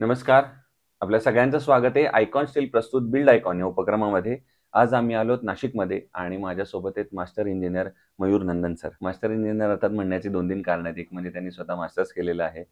नमस्कार. आपल्या सगळ्यांचं स्वागत आहे आयकॉन स्टील प्रस्तुत बिल्ड आयकॉन या उपक्रमामध्ये. आज आम्ही आलोत नाशिकमध्ये आणि माझ्यासोबत आहेत master engineer Mayur Nandan sir. Master engineer अर्थात म्हणण्याची 2-3 कारणं आहेत. एक म्हणजे त्यांनी स्वतः मास्टर्स केलेलं आहे.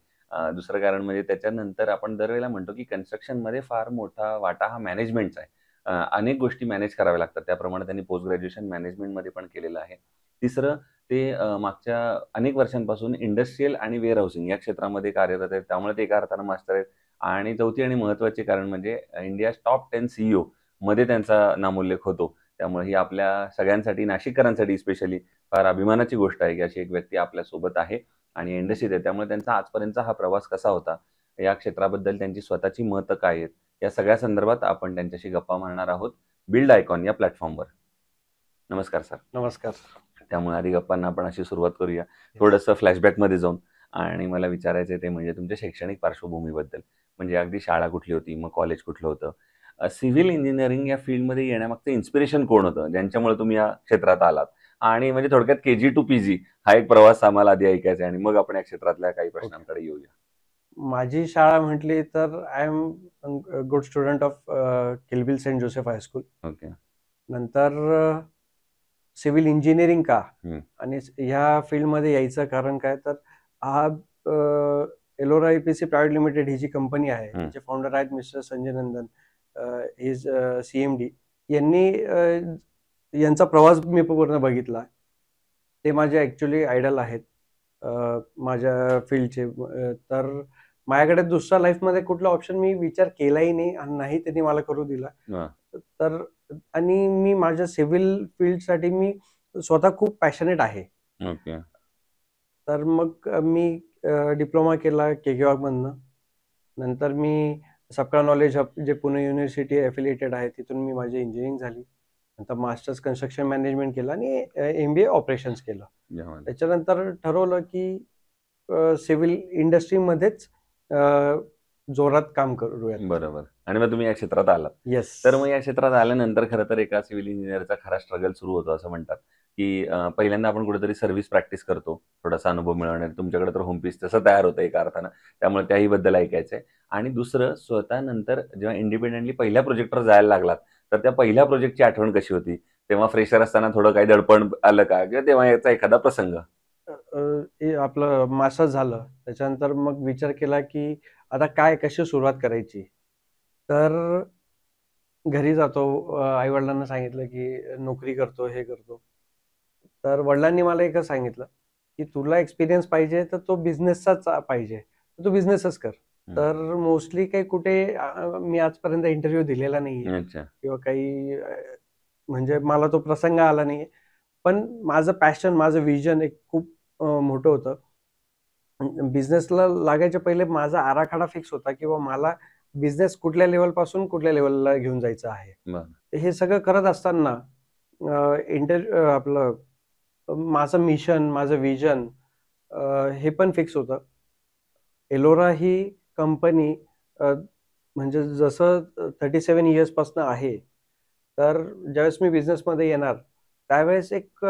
दुसरं कारण म्हणजे त्याच्यानंतर आपण दरवेळेला म्हणतो, की कन्स्ट्रक्शनमध्ये फार मोठा वाटा हा मॅनेजमेंटचा आहे. अनेक गोष्टी मॅनेज कराव्या लागतात. त्याप्रमाणे त्यांनी पोस्ट ग्रॅज्युएशन मॅनेजमेंटमध्ये पण केलेलं आहे. तिसरं ते मागच्या अनेक वर्षांपासून इंडस्ट्रियल आणि वेअर हाउसिंग या क्षेत्रामध्ये कार्यरत आहेत. त्यामुळे ते एका अर्थानं मास्टर आहेत. आणि चौथी आणि महत्त्वाचे कारण म्हणजे इंडियाज टॉप 10 सीईओ मध्ये त्यांचा नामोल्लेख होतो. त्यामुळे ही आपल्या सगळ्यांसाठी, नाशिककरांसाठी स्पेशली फार अभिमानाची गोष्ट आहे, की अशी एक व्यक्ती आपल्यासोबत आहे आणि इंडस्ट्रीत आहे. त्यामुळे त्यांचा आजपर्यंतचा हा प्रवास कसा होता, या क्षेत्राबद्दल त्यांची स्वतःची मतं काय आहेत, या सगळ्या संदर्भात आपण त्यांच्याशी गप्पा मारणार आहोत, बिल्ड आयकॉन या प्लॅटफॉर्मवर. नमस्कार सर. नमस्कार. त्यामुळे आधी गप्पांना आपण अशी सुरुवात करूया. थोडंसं फ्लॅशबॅकमध्ये जाऊन आणि मला विचारायचं आहे ते म्हणजे तुमच्या शैक्षणिक पार्श्वभूमीबद्दल. म्हणजे अगदी शाळा कुठली होती, मग कॉलेज कुठलं होतं? सिव्हिल इंजिनिअरिंग या फील्डमध्ये येण्यामागचं इन्स्पिरेशन कोण होतं, ज्यांच्यामुळे तुम्ही या क्षेत्रात आलात? आणि म्हणजे थोडक्यात के-जी टू पी-जी हा एक प्रवास आम्हाला आधी ऐकायचा आहे आणि मग आपण या क्षेत्रातल्या काही ओके. प्रश्नांकडे येऊया. माझी शाळा म्हटली तर I am good student of Kilbil Saint Joseph high school. Okay. नंतर सिव्हिल इंजिनिअरिंग का हं. आणि ह्या फील्डमध्ये यायचं कारण काय तर हा एलोरा ईपीसी प्रायव्हेट लिमिटेड ही जी कंपनी आहे त्याचे फाउंडर आहेत mister Sanjay Nandan, is CMD. यांनी यांचा प्रवास मी पूर्ण बघितला. ते माझे ॲक्च्युली आयडल आहेत माझ्या फील्डचे. तर माझ्याकडे दुसरा लाईफमध्ये कुठला ऑप्शन मी विचार केलाही नाही आणि नाही त्यांनी मला करू दिला. हां. तर आणि मी माझ्या सिव्हिल फील्डसाठी मी स्वतः खूप पॅशनेट आहे. ओके. तर मग मी डिप्लोमा केला केकेवाकमधनं. नंतर मी सप्रा नॉलेज हब जे पुणे युनिव्हर्सिटी एफिलिएटेड आहे तिथून मी माझी इंजिनिअरिंग झाली. नंतर मास्टर्स कन्स्ट्रक्शन मॅनेजमेंट केलं आणि MBA ऑपरेशन्स केलं. जेव्हा त्याच्यानंतर ठरवलं की सिव्हिल इंडस्ट्रीमध्येच जोरात काम करूयात. बरोबर. आणि मग तुम्ही या क्षेत्रात आलात. येस. तर मग या क्षेत्रात आल्यानंतर खरं तर एका सिव्हिल इंजिनिअरचा खरा स्ट्रगल सुरू होतो असं म्हणतात, की पहिल्यांदा आपण कुठेतरी सर्व्हिस प्रॅक्टिस करतो. थोडासा अनुभव मिळवण्यासाठी. तुमच्याकडे तर होम पीस तसं तयार होतं एका अर्थानं. त्यामुळे त्याहीबद्दल ऐकायचं आहे. आणि दुसरं स्वतः नंतर जेव्हा इंडिपेंडेंटली पहिल्या प्रोजेक्टवर जायला लागलात, तर त्या पहिल्या प्रोजेक्टची आठवण कशी होती? तेव्हा फ्रेशर असताना थोडं काही दडपण आलं का? किंवा तेव्हा याचा एखादा प्रसंग? हे आपलं मास्टर्स झालं. त्याच्यानंतर मग विचार केला की आता काय कशी सुरुवात करायची? तर घरी जातो, आई-वडिलांना सांगितलं की नोकरी करतो, हे करतो. तर वडिलांनी मला एकच सांगितलं, की "तुला एक्सपिरियन्स पाहिजे तर तो बिझनेसचाच पाहिजे. तर तू बिझनेसच कर." हं. तर मोस्टली काही कुठे मी आजपर्यंत इंटरव्ह्यू दिलेला नाहीये अच्छा. किंवा काही म्हणजे मला तो प्रसंग आला नाहीये. पण माझं पॅशन, माझं व्हिजन एक खूप मोठं होतं. बिझनेसला लागायच्या पहिले माझा आराखडा फिक्स होता किंवा मला बिझनेस कुठल्या लेव्हलपासून कुठल्या लेव्हलला घेऊन जायचं आहे. बरं. हे सगळं करत असताना आपलं माझं मिशन, माझं व्हिजन हे पण फिक्स होतं. एलोरा ही कंपनी म्हणजे जसं 37 इयर्सपासून आहे. तर ज्यावेळेस मी बिझनेसमध्ये येणार, त्यावेळेस एक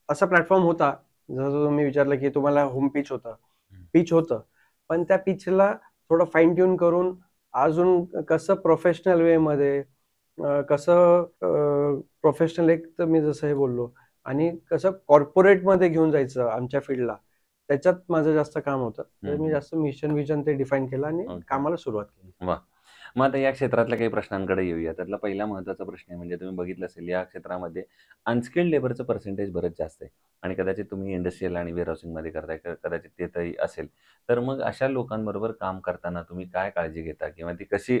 असा प्लॅटफॉर्म होता, जसं तुम्ही विचारलं, की तुम्हाला होम पिच होतं. हं. पिच होतं. पण त्या पिचला थोडं फाईन ट्यून करून अजून कसं प्रोफेशनल वेमध्ये कसं प्रोफेशनल एक तर मी जसं हे बोललो आणि कसं कॉर्पोरेटमध्ये घेऊन जायचं आमच्या फील्डला, त्याच्यात माझं जास्त काम होतं. तर मी जास्त मिशन, व्हिजन ते डिफाईन केलं आणि ओके. कामाला सुरुवात केली. वाह! मग आता या क्षेत्रातल्या काही प्रश्नांकडे येऊया. त्यातला पहिला महत्त्वाचा प्रश्न आहे म्हणजे तुम्ही बघितलं असेल या क्षेत्रामध्ये अनस्किल्ड लेबरचं पर्सेंटेज बरंच जास्त आहे आणि कदाचित तुम्ही इंडस्ट्रियल आणि वेअरहाउसिंगमध्ये करताय कदाचित तेथंही असेल. तर मग अशा लोकांबरोबर काम करताना तुम्ही काय काळजी घेता किंवा ती कशी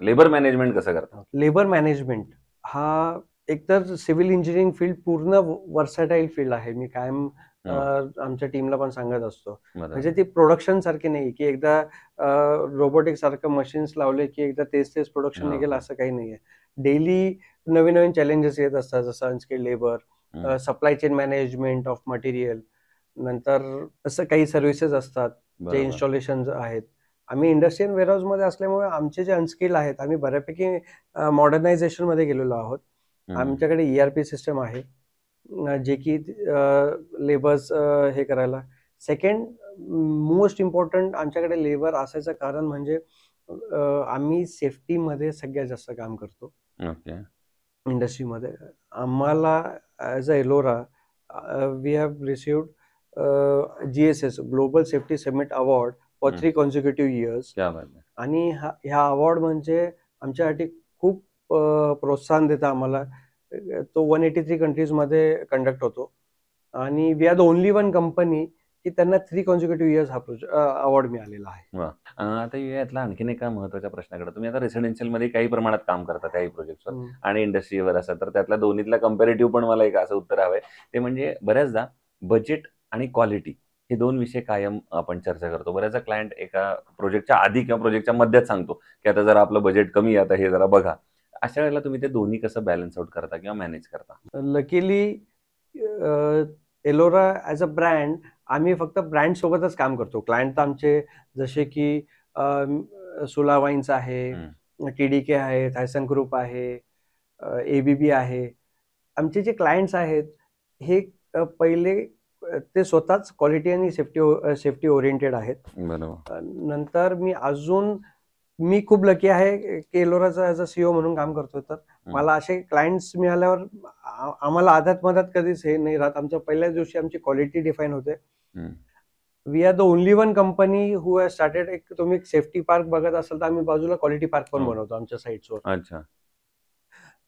लेबर मॅनेजमेंट कसं करता? लेबर मॅनेजमेंट हा एकतर सिव्हिल इंजिनिअरिंग फील्ड पूर्ण वर्सटाईल फील्ड आहे. मी कायम हो. आमच्या टीमला पण सांगत असतो. म्हणजे बरोबर. ती प्रोडक्शन सारखी नाही, की एकदा रोबोटिक सारखं मशीन्स लावले, की एकदा तेच प्रोडक्शन हो, निघेल हो. असं काही नाहीये. डेली नवीन-नवीन चॅलेंजेस येत असतात. जसं अनस्किल्ड लेबर, हं. Supply chain management of material, नंतर असं काही सर्व्हिसेस असतात, जे बरोबर. इन्स्टॉलेशन्स आहेत. आम्ही इंडस्ट्रियल वेअरहाऊसमध्ये असल्यामुळे आमचे जे अनस्किल्ड आहेत, आम्ही बऱ्यापैकी मॉडर्नायझेशनमध्ये गेलेलो आहोत. हं. आमच्याकडे ERP सिस्टम आहे. जे की लेबर्स हे करायला सेकंड मोस्ट इम्पॉर्टंट आमच्याकडे लेबर असायचं कारण म्हणजे आम्ही सेफ्टीमध्ये सगळ्यात जास्त काम करतो ओके. इंडस्ट्रीमध्ये. आम्हाला as a Ellora we have received GSS global safety summit award for 3 consecutive years. क्या बात आहे. आणि ह्या अवॉर्ड म्हणजे आमच्यासाठी खूप प्रोत्साहन देतं आम्हाला. तो 183 कंट्रीजमध्ये कंडक्ट होतो आणि we are the only one company की त्यांना 3 कॉन्सिक्युटिव्ह इयर्स हा अवॉर्ड मिळालेला आहे. वा. आता यातला आणखीन एका महत्त्वाच्या प्रश्नाकडे, तुम्ही आता रेसिडेन्शियलमध्ये काही प्रमाणात काम करता काही प्रोजेक्ट्सवर आणि इंडस्ट्रीवर असं, तर त्यातल्या दोन्हीतला कंपॅरेटिव्ह पण मला एक असं उत्तर हवंय. ते म्हणजे बऱ्याचदा बजेट आणि क्वालिटी हे 2 विषय कायम आपण चर्चा करतो. बऱ्याचदा क्लायंट एका प्रोजेक्टच्या आधी किंवा प्रोजेक्टच्या मध्यात सांगतो, की आता जरा आपलं बजेट कमी आहे, आता हे जरा बघा. अशा वेळेला तुम्ही ते दोन्ही कसं बॅलन्स आउट करता किंवा मॅनेज करता? Luckily Ellora as a brand आम्ही फक्त ब्रँड सोबतच काम करतो. क्लायंट तर आमचे जसे की सुला वाईन्स आहे, TDK आहे, थायसन ग्रुप आहे, ABB आहे. आमचे जे क्लायंट्स आहेत हे पहिले ते स्वतःच क्वालिटी आणि सेफ्टी ओरिएंटेड आहेत. बरोबर. नंतर मी खूप लकी आहे की एलोराचा ॲज अ CEO म्हणून काम करतोय. तर मला असे क्लायंट्स मिळाल्यावर आम्हाला आधात-मधात कधीच हे नाही राहत. आमच्या पहिल्याच दिवशी आमची क्वालिटी डिफाईन होते. We are the only one company who has started. एक तुम्ही सेफ्टी पार्क बघत असाल तर आम्ही बाजूला क्वालिटी पार्क पण बनवतो आमच्या साईट्सवर. अच्छा.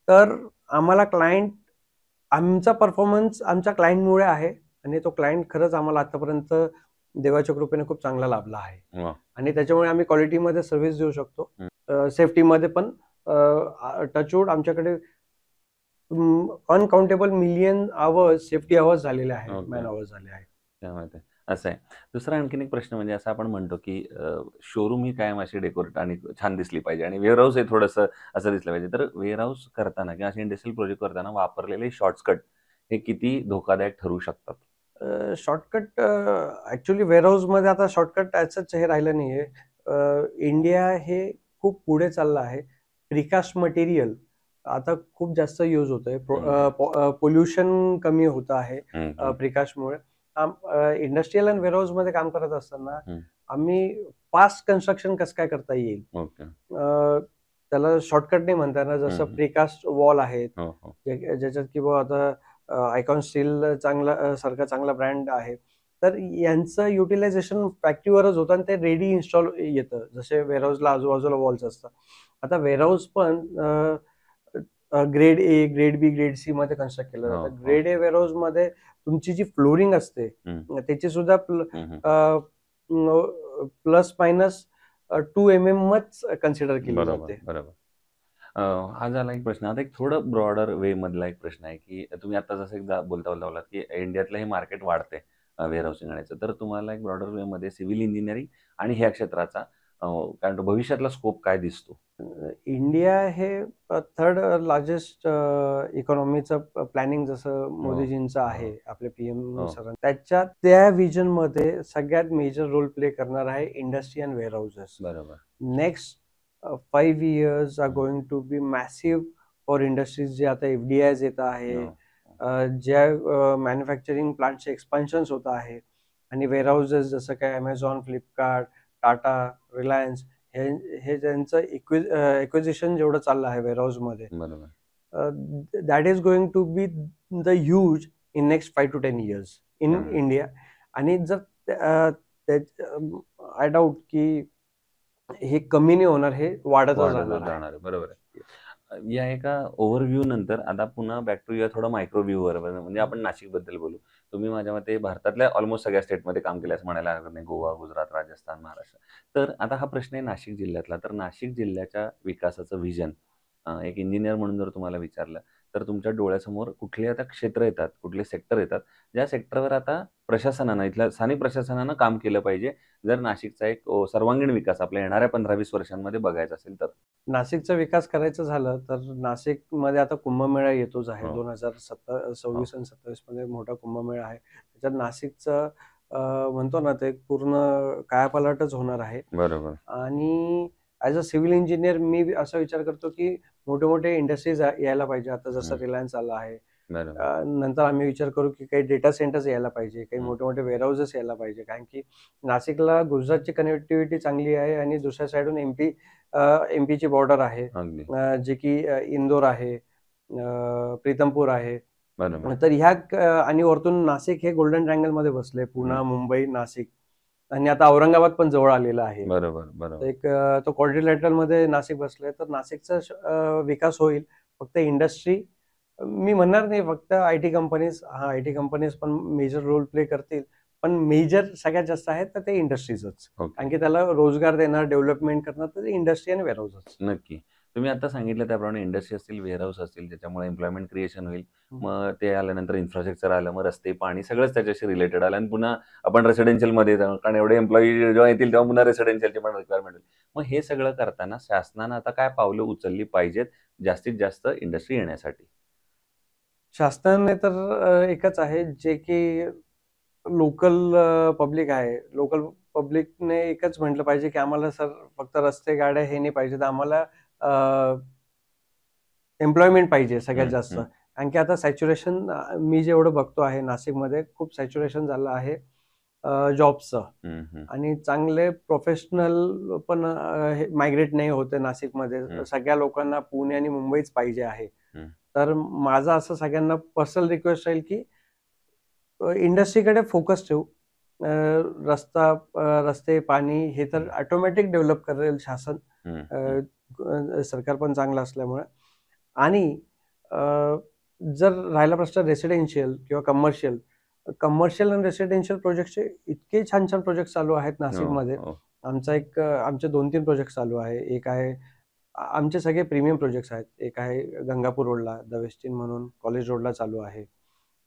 तर आम्हाला आमचा परफॉर्मन्स आमच्या क्लायंटमुळे आहे आणि तो क्लायंट खरंच आम्हाला आतापर्यंत देवाच्या कृपेने खूप चांगला लाभला आहे. वा. आणि त्याच्यामुळे आम्ही क्वालिटीमध्ये सर्व्हिस देऊ शकतो. सेफ्टीमध्ये पण टचवूड आमच्याकडे uncountable million hours safety hours झालेले आहेत, Okay. मॅन आवर्स झाले आहेत. काय माहिती आहे. असं आहे. दुसरा आणखीन एक प्रश्न म्हणजे असं आपण म्हणतो, की शोरूम ही कायम अशी डेकोरेट आणि छान दिसली पाहिजे आणि वेअरहाऊस हे थोडंसं असं दिसलं पाहिजे. तर वेअरहाऊस करताना किंवा असे इंडस्ट्रियल प्रोजेक्ट करताना वापरलेले शॉर्टकट हे किती धोकादायक ठरू शकतात? शॉर्टकट ॲक्च्युअली वेअरहाऊसमध्ये आता शॉर्टकट ॲजच हे राहिलं नाहीये. इंडिया हे खूप पुढे चाललं आहे. प्रिकास्ट मटेरियल आता खूप जास्त यूज होतंय. पोल्युशन कमी होत आहे प्रिकास्टमुळे. इंडस्ट्रियल आणि वेअरहाऊसमध्ये काम करत असताना आम्ही फास्ट कन्स्ट्रक्शन कसं काय करता येईल, ओके. त्याला शॉर्टकट नाही म्हणता येणार. जसं प्रिकास्ट वॉल आहेत हो, हो. ज्याच्यात की बुवा आता आयकॉन स्टील सारखा चांगला ब्रँड आहे. तर यांचं युटिलायझेशन फॅक्टरीवरच होतं आणि ते रेडी इन्स्टॉल येतं. जसे वेअरहाऊसला आजूबाजूला वॉल्स असतात. आता वेअरहाऊस पण grade A, grade B, grade C मध्ये कन्स्ट्रक्ट केलं जातं. ग्रेड A वेअरहाऊस मध्ये तुमची जी फ्लोरिंग असते त्याची सुद्धा प्लस मायनस 2 mm कन्सिडर केली जाते. बरोबर. हा झाला एक प्रश्न. आता एक थोडं ब्रॉडर वे मधला एक प्रश्न आहे, की तुम्ही आता जसं एकदा बोलता बोललात, की इंडियातलं हे मार्केट वाढतंय वेअरहाऊसिंग आणायचं. तर तुम्हाला एक ब्रॉडर वे मध्ये सिव्हिल इंजिनिअरिंग आणि ह्या क्षेत्राचा कारण भविष्यातला स्कोप काय दिसतो? इंडिया हे थर्ड लार्जेस्ट इकॉनॉमीचं प्लॅनिंग जसं मोदीजींचं आहे आपले PM सर, त्याच्यात त्या विजन मध्ये सगळ्यात मेजर रोल प्ले करणार आहे इंडस्ट्री अँड वेअरहाऊसेस. बरोबर. Next 5 years are going to be massive for industries. जे आता FDIs येत आहे, ज्या मॅन्युफॅक्चरिंग प्लांटचे एक्सपान्शन्स होत आहे आणि वेअरहाऊसेस जसं काय अमेझॉन, फ्लिपकार्ट, टाटा, रिलायन्स हे ज्यांचं एक्विजिशन जेवढं चाललं आहे वेअरहाऊसमध्ये, that is going to be the huge in next 5 to 10 years in India. आणि जर आय डाऊट की हे कमी नाही होणार, हे वाढतच जाणार. बरोबर आहे. या एका ओव्हरव्ह्यू नंतर आता पुन्हा बॅक टू या थोडं मायक्रो व्ह्यू वर, म्हणजे आपण नाशिक बद्दल बोलू. तुम्ही माझ्या मते भारतातल्या ऑलमोस्ट सगळ्या स्टेटमध्ये काम केलं असं म्हणायला हरकत नाही. गोवा, गुजरात, राजस्थान, महाराष्ट्र. तर आता हा प्रश्न आहे नाशिक जिल्ह्यातला. तर नाशिक जिल्ह्याच्या विकासाचं व्हिजन एक इंजिनियर म्हणून जर तुम्हाला विचारलं, तर तुमच्या डोळ्यासमोर कुठले आता क्षेत्र येतात, कुठले सेक्टर येतात, ज्या सेक्टरवर आता प्रशासनानं, इथल्या स्थानिक प्रशासनानं काम केलं पाहिजे, जर नाशिकचा एक सर्वांगीण विकास आपल्या येणाऱ्या 15-20 वर्षांमध्ये बघायचा असेल तर? नाशिकचा विकास करायचा झालं तर नाशिकमध्ये आता कुंभमेळा येतोच आहे. 2026 आणि 27 मध्ये मोठा कुंभमेळा आहे. त्याच्यात नाशिकचं म्हणतो ना ते पूर्ण कायापालटच होणार आहे. बरोबर. आणि ॲज अ सिव्हिल इंजिनियर मी असा विचार करतो की मोठे मोठे इंडस्ट्रीज यायला पाहिजे. आता जसं रिलायन्स आला आहे, बरोबर. नंतर आम्ही विचार करू की काही डेटा सेंटर्स यायला पाहिजे, काही हं. मोठे मोठे वेअरहाऊसेस यायला पाहिजे, कारण की नाशिकला गुजरातची कनेक्टिव्हिटी चांगली आहे आणि दुसऱ्या साईडून एमपीची बॉर्डर आहे, अगदी. जे की इंदोर आहे, प्रीतमपूर आहे. बरोबर. तर आणि वरतून नाशिक हे गोल्डन ट्रायंगलमध्ये बसले, पुणे, मुंबई, नाशिक आणि आता औरंगाबाद पण जवळ आलेलं आहे. बरोबर, तर बरोबर. तो क्वाड्रिलॅटरलमध्ये नाशिक बसलंय, तर नाशिकचा विकास होईल. फक्त इंडस्ट्री मी म्हणणार नाही फक्त आयटी कंपनीज, आयटी कंपनीज पण मेजर रोल प्ले करतील, पण मेजर सगळ्यात जास्त आहेत तर ते इंडस्ट्रीजच. ओके. कारण की त्याला रोजगार देणार, डेव्हलपमेंट करणार तर इंडस्ट्री आणि वेअरहाऊसच. नक्की. तुम्ही आता सांगितलं त्याप्रमाणे इंडस्ट्री असतील, वेअरहाऊस असतील, ज्याच्यामुळे एम्प्लॉयमेंट क्रिएशन होईल. हं. मग ते आल्यानंतर इन्फ्रास्ट्रक्चर आलं, मग रस्ते, पाणी सगळंच त्याच्याशी रिलेटेड आलं आणि पुन्हा आपण रेसिडेन्शियलमध्ये जाऊ कारण एवढे एम्प्लॉयी जेव्हा येतील तेव्हा पुन्हा रेसिडेन्शियलची पण रिक्वायरमेंट होईल. मग हे सगळं करताना शासनानं आता काय पावलं उचलली पाहिजेत जास्तीत जास्त इंडस्ट्री येण्यासाठी? शासनाने तर एकच आहे जे की लोकल पब्लिक आहे. लोकल पब्लिकने एकच म्हटलं पाहिजे की आम्हाला सर फक्त रस्ते, गाड्या हे नाही पाहिजे, तर आम्हाला एम्प्लॉयमेंट पाहिजे सगळ्यात हं, जास्त. हं, कारण की आता सॅच्युरेशन मी जेवढं बघतो आहे नाशिकमध्ये खूप सॅच्युरेशन झालं आहे जॉब्सचं. हं, हं, आणि चांगले प्रोफेशनल पण मायग्रेट नाही होते नाशिकमध्ये. हं, सगळ्या लोकांना पुणे आणि मुंबईच पाहिजे आहे. हं. तर माझं असं सगळ्यांना पर्सनल रिक्वेस्ट राहील की इंडस्ट्रीकडे फोकस ठेवू. रस्ते, पाणी हे तर ऑटोमॅटिक डेव्हलप करेल शासन. हं, अ, हं. सरकार पण चांगलं असल्यामुळे. आणि अ, जर राहिला प्रश्न रेसिडेन्शियल किंवा कमर्शियल, कमर्शियल आणि रेसिडेन्शियल प्रोजेक्टचे इतके छान-छान प्रोजेक्ट चालू आहेत हो, नाशिकमध्ये. हो. आमचे 2-3 प्रोजेक्ट चालू आहे. एक आहे आमचे सगळे प्रीमियम प्रोजेक्ट्स आहेत. एक आहे गंगापूर रोडला द वेस्टिन म्हणून कॉलेज रोडला चालू आहे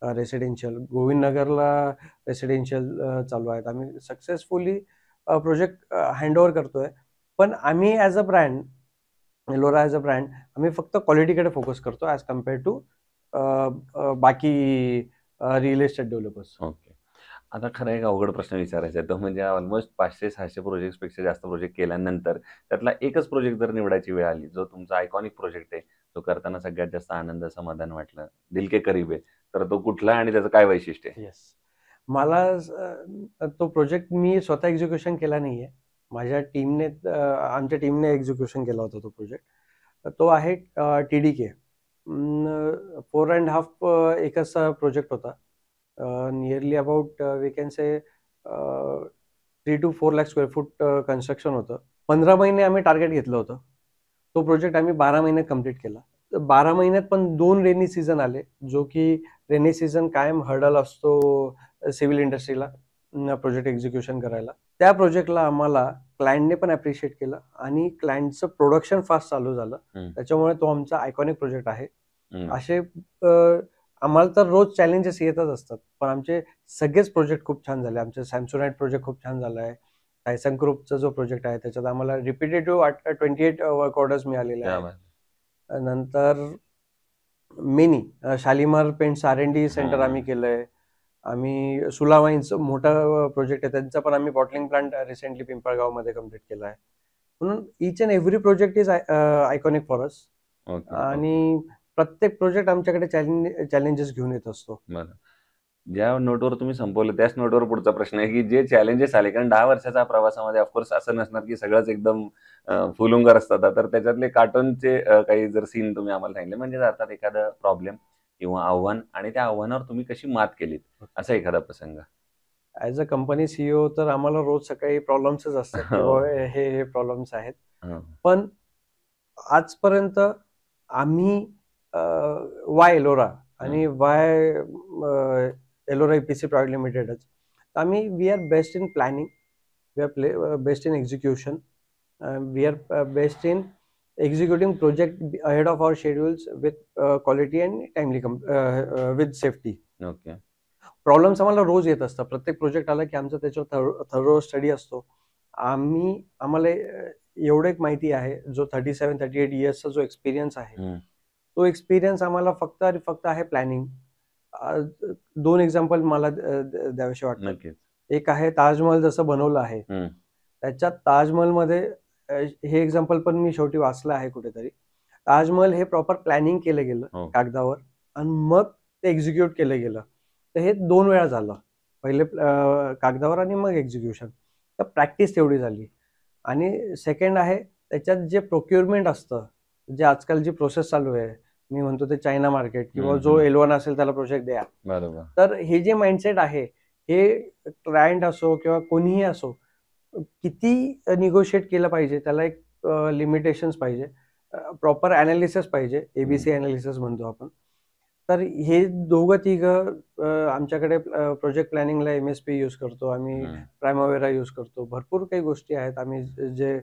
रेसिडेन्शियल. गोविंदनगरला रेसिडेन्शियल चालू आहेत. आम्ही सक्सेसफुली प्रोजेक्ट हँडओव्हर करतोय. पण आम्ही as a brand, Ellora as a brand आम्ही फक्त क्वालिटीकडे फोकस करतो ॲज कंपेअर टू बाकी रिअल इस्टेट डेव्हलपर्स. ओके. आता खरा एक अवघड प्रश्न विचारायचा आहे. तो म्हणजे ऑलमोस्ट 500-600 प्रोजेक्ट्सपेक्षा जास्त प्रोजेक्ट केल्यानंतर त्यातला एकच प्रोजेक्ट जर निवडायची वेळ आली, जो तुमचा आयकॉनिक प्रोजेक्ट आहे, तो करताना सगळ्यात जास्त आनंद, समाधान वाटलं, दिल के करीब आहे. तर तो कुठला आणि त्याचं काय वैशिष्ट्य आहे? येस. मला तो प्रोजेक्ट मी स्वतः एक्झिक्युशन केला नाहीये. आमच्या टीमने एक्झिक्युशन केला होता तो प्रोजेक्ट. तो आहे टी-डी-के. 4.5 एकरचा प्रोजेक्ट होता. Nearly about we can say 3 to 4 lakh square foot construction होतं. 15 महिने आम्ही टार्गेट घेतलं होतं. तो प्रोजेक्ट आम्ही 12 महिन्यात कंप्लीट केला. 12 महिन्यात पण 2 रेनी सीझन आले, जो की रेनी सीझन कायम हर्डल असतो सिव्हिल इंडस्ट्रीला प्रोजेक्ट एक्झिक्युशन करायला. त्या प्रोजेक्टला आम्हाला क्लायंटने पण अप्रिशिएट केलं आणि क्लायंटचं प्रोडक्शन फास्ट चालू झालं. हं, त्याच्यामुळे तो आमचा आयकॉनिक प्रोजेक्ट आहे. हं. असे आम्हाला तर रोज चॅलेंजेस येतच असतात. पण आमचे सगळेच प्रोजेक्ट खूप छान झाले. आमचे सॅमसोनाइट प्रोजेक्ट खूप छान झाला आहे. टायसन ग्रुपचा जो प्रोजेक्ट आहे त्याच्यात आम्हाला रिपिटेटिव्ह 28 वर्क ऑर्डर्स मिळालेले क्या आहेत. बात नंतर शालिमार पेंट्स R&D सेंटर हां. आम्ही केलंय. आम्ही सुलावाईन्स मोठा प्रोजेक्ट आहे त्यांचा पण आम्ही बॉटलिंग प्लांट रिसेंटली पिंपळगावमध्ये कंप्लीट केला आहे. म्हणून each and every project is iconic for us. Okay, okay. आणि प्रत्येक प्रोजेक्ट आमच्याकडे चॅलेंजेस घेऊन येत असतो. बरं. ज्या नोटवर तुम्ही संपवलं त्याच नोटवर पुढचा प्रश्न आहे, की जे चॅलेंजेस आले कारण 10 वर्षाच्या प्रवासामध्ये ऑफकोर्स असं नसणार, की सगळंच एकदम फुलुंगर असतात. तर त्याच्यातले कार्टूनचे काही जर सीन तुम्ही आम्हाला सांगितले म्हणजे अर्थात एखादं प्रॉब्लेम किंवा आव्हान आणि त्या आव्हानावर तुम्ही कशी मात केलीत, असा एखादा प्रसंग? ॲज अ कंपनी सीईओ तर आम्हाला रोज सकाळी प्रॉब्लेम्सच असतात, की हो. बाबा हे प्रॉब्लेम्स आहेत. हं, पण आजपर्यंत आम्ही वाय एलोरा हं, आणि वाय एलोरा ईपीसी प्रायव्हेट लिमिटेडच. We are best in planning, we are best in execution, we are best in executing project ahead of our schedules with quality and timely with safety. Okay. Problems आम्हाला रोज येत असतात. प्रत्येक project आला की आमचा त्याच्यावर थरो स्टडी असतो. आम्हाला एवढं एक माहिती आहे, जो 37-38 इयर्सचा जो एक्सपिरियन्स आहे, हं, तो एक्सपिरियन्स आम्हाला फक्त आणि फक्त आहे प्लॅनिंग. 2 एक्झाम्पल मला द्यावेसे वाटतात. नक्कीच. एक आहे ताजमहल जसं बनवलं आहे. हं, त्याच्यात ताजमहलमध्ये हे एक्झाम्पल पण मी शेवटी वाचलं आहे कुठेतरी. ताजमहल हे प्रॉपर प्लॅनिंग केलं गेलं हो. कागदावर आणि मग ते एक्झिक्यूट केलं गेलं. तर हे 2 वेळा झालं. पहिले कागदावर आणि मग एक्झिक्युशन. तर प्रॅक्टिस तेवढी झाली. आणि सेकंड आहे त्याच्यात जे प्रोक्युरमेंट असतं, जे आजकाल जी प्रोसेस चालू आहे, मी म्हणतो ते चायना मार्केट किंवा जो L1 असेल त्याला प्रोजेक्ट द्या. बरोबर. तर हे जे माइंडसेट आहे, हे क्लायंट असो किंवा कोणीही असो, किती निगोशिएट केलं पाहिजे, त्याला एक लिमिटेशन्स पाहिजे. प्रॉपर ॲनालिसिस पाहिजे, ABC ॲनालिसिस म्हणतो आपण. तर हे दोघं-तिघं आमच्याकडे प्रोजेक्ट प्लॅनिंगला MSP यूज करतो आम्ही, प्रायमावेरा यूज करतो. भरपूर काही गोष्टी आहेत आम्ही जे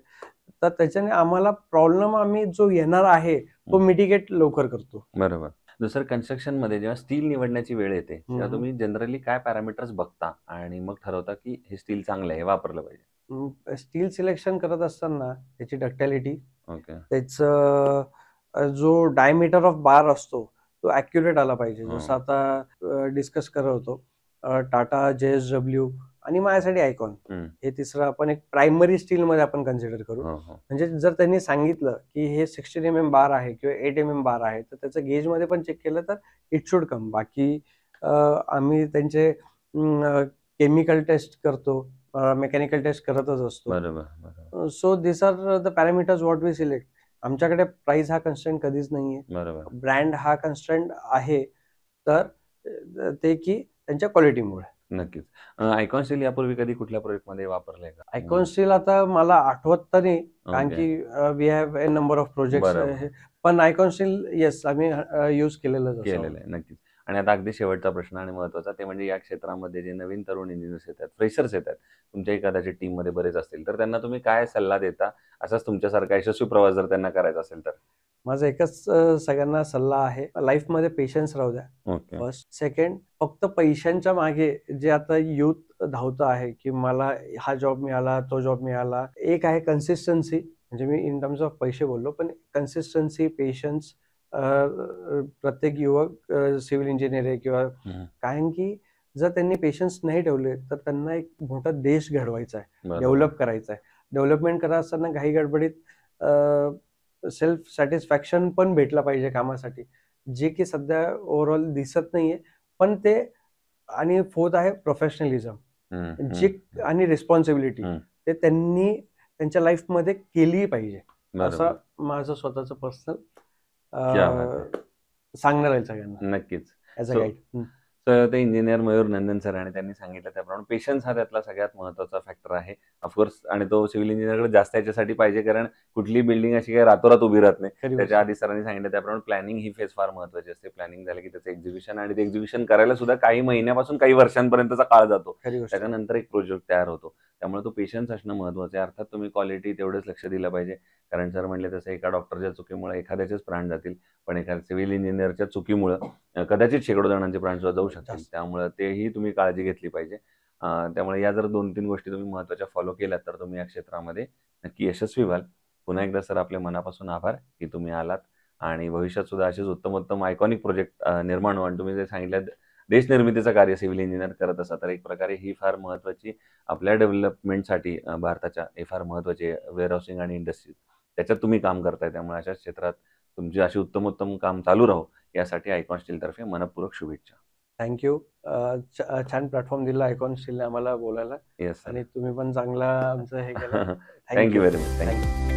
तर त्याच्याने आम्हाला प्रॉब्लेम आम्ही जो येणार आहे, तो मिटिगेट लवकर करतो. बरोबर. दुसरं कन्स्ट्रक्शनमध्ये जेव्हा स्टील निवडण्याची वेळ येते, तेव्हा तुम्ही जनरली काय पॅरामीटर्स बघता आणि मग ठरवता की हे स्टील चांगलं आहे, हे वापरलं पाहिजे? स्टील सिलेक्शन करत असताना त्याची डक्टॅलिटी, ओके. त्याचं जो डायमीटर ऑफ बार असतो तो ॲक्युरेट आला पाहिजे. हो. जसं आता डिस्कस करत होतो, टाटा, JSW आणि माझ्यासाठी आयकॉन. हे तिसरं आपण एक प्रायमरी स्टीलमध्ये आपण कन्सिडर करू. हो, हो. म्हणजे जर त्यांनी सांगितलं की हे 16 mm बार आहे किंवा 8 mm बार आहे, तर त्याचं गेजमध्ये पण चेक केलं तर इट शुड कम. बाकी आम्ही त्यांचे केमिकल टेस्ट करतो, मेकॅनिकल टेस्ट करतच असतो. बरोबर, बरोबर. So this are the parameters what we select. आमच्याकडे प्राइस हा कन्स्ट्रेंट कधीच नाहीये. बरोबर. ब्रँड हा कन्स्ट्रेंट आहे, तर ते की त्यांच्या क्वालिटीमुळे. नक्कीच. आयकॉन स्टील यापूर्वी कधी कुठल्या प्रोजेक्टमध्ये वापरलंय का? आयकॉन स्टील आता मला आठवत तर नाही, कारण ओके. की we have a number of projects. बरोबर. पण आयकॉन स्टील येस आम्ही यूज केलेलं केलेलं आहे. नक्कीच. आणि आता अगदी शेवटचा प्रश्न आणि महत्त्वाचा, ते म्हणजे या क्षेत्रामध्ये जे नवीन तरुण इंजिनिअर्स येतात, फ्रेशर्स येतात, तुमच्याही कदाचित टीममध्ये बरेच असतील, तर त्यांना तुम्ही काय सल्ला देता? असाच तुमच्यासारखा यशस्वी प्रवास जर त्यांना करायचा असेल तर? माझा एकच सगळ्यांना सल्ला आहे, लाईफमध्ये पेशन्स राहू द्या. ओके. फर्स्ट. सेकंड, फक्त पैशांच्या मागे जे आता युथ धावतं आहे, की मला हा जॉब मिळाला, तो जॉब मिळाला. एक आहे कन्सिस्टन्सी, म्हणजे मी इन टर्म्स ऑफ पैसे बोललो, पण कन्सिस्टन्सी, पेशन्स. प्रत्येक युवक सिव्हिल इंजिनियर आहे किंवा कारण की जर त्यांनी पेशन्स नाही ठेवले, तर त्यांना एक मोठा देश घडवायचा आहे, डेव्हलप करायचा आहे. डेव्हलपमेंट करत असताना घाई गडबडीत सेल्फ सॅटिस्फॅक्शन पण भेटला पाहिजे कामासाठी, जे की सध्या ओव्हरऑल दिसत नाहीये. पण ते आणि फोर्थ आहे प्रोफेशनलिझम, जे आणि रिस्पॉन्सिबिलिटी, ते त्यांनी त्यांच्या लाईफमध्ये केली पाहिजे, असं माझं स्वतःचं पर्सनल सांगणार आहे सगळ्यांना नक्कीच. As a guide. तर ते इंजिनियर मयूर नंदन सर आणि त्यांनी सांगितलं त्याप्रमाणे पेशन्स हा त्यातला सगळ्यात महत्त्वाचा फॅक्टर आहे. ऑफकोर्स, आणि तो सिव्हिल इंजिनिअरकडे जास्त याच्यासाठी पाहिजे, कारण कुठली बिल्डिंग अशी काही रातोरात उभी राहत नाही. त्याच्या आधी सरांनी सांगितलं त्याप्रमाणे प्लॅनिंग ही फेज फार महत्त्वाची असते. प्लॅनिंग झालं की त्याचं एक्झिक्युशन, आणि ते एक्झिक्युशन करायला सुद्धा काही महिन्यापासून काही वर्षांपर्यंतचा काळ जातो. त्याच्यानंतर एक प्रोजेक्ट तयार होतो. त्यामुळे तो पेशन्स असणं महत्त्वाचं आहे. अर्थात तुम्ही क्वालिटी तेवढंच लक्ष दिलं पाहिजे, कारण सर म्हणले तसं एका डॉक्टरच्या चुकीमुळे एखाद्याचेच प्राण जातील, पण एखाद्या सिव्हिल इंजिनिअरच्या चुकीमुळे कदाचित शेकडो जणांचे प्राण सुद्धा जाऊ शकतील. त्यामुळे तेही तुम्ही काळजी घेतली पाहिजे. त्यामुळे या जर 2-3 गोष्टी तुम्ही महत्त्वाच्या फॉलो केल्यात, तर तुम्ही या क्षेत्रामध्ये नक्की यशस्वी व्हाल. पुन्हा एकदा सर आपले मनापासून आभार की तुम्ही आलात, आणि भविष्यात सुद्धा असेच उत्तम आयकॉनिक प्रोजेक्ट निर्माण व्हा. तुम्ही जे सांगितलं देश निर्मितीचं कार्य सिव्हिल इंजिनियर करत असा, तर एक प्रकारे ही फार महत्त्वाची आपल्या डेव्हलपमेंटसाठी भारताच्या हे फार महत्त्वाचे वेअरहाऊसिंग आणि इंडस्ट्री, त्याच्यात तुम्ही काम करताय. त्यामुळे अशा क्षेत्रात तुमची अशी उत्तम काम चालू राहो, यासाठी आयकॉन स्टीलतर्फे मनपूर्वक शुभेच्छा. थँक्यू. छान प्लॅटफॉर्म दिला आयकॉन स्टीलने आम्हाला बोलायला. Yes sir. आणि तुम्ही पण चांगला आमचं हे केलं. Thank you very much. थँक्यू.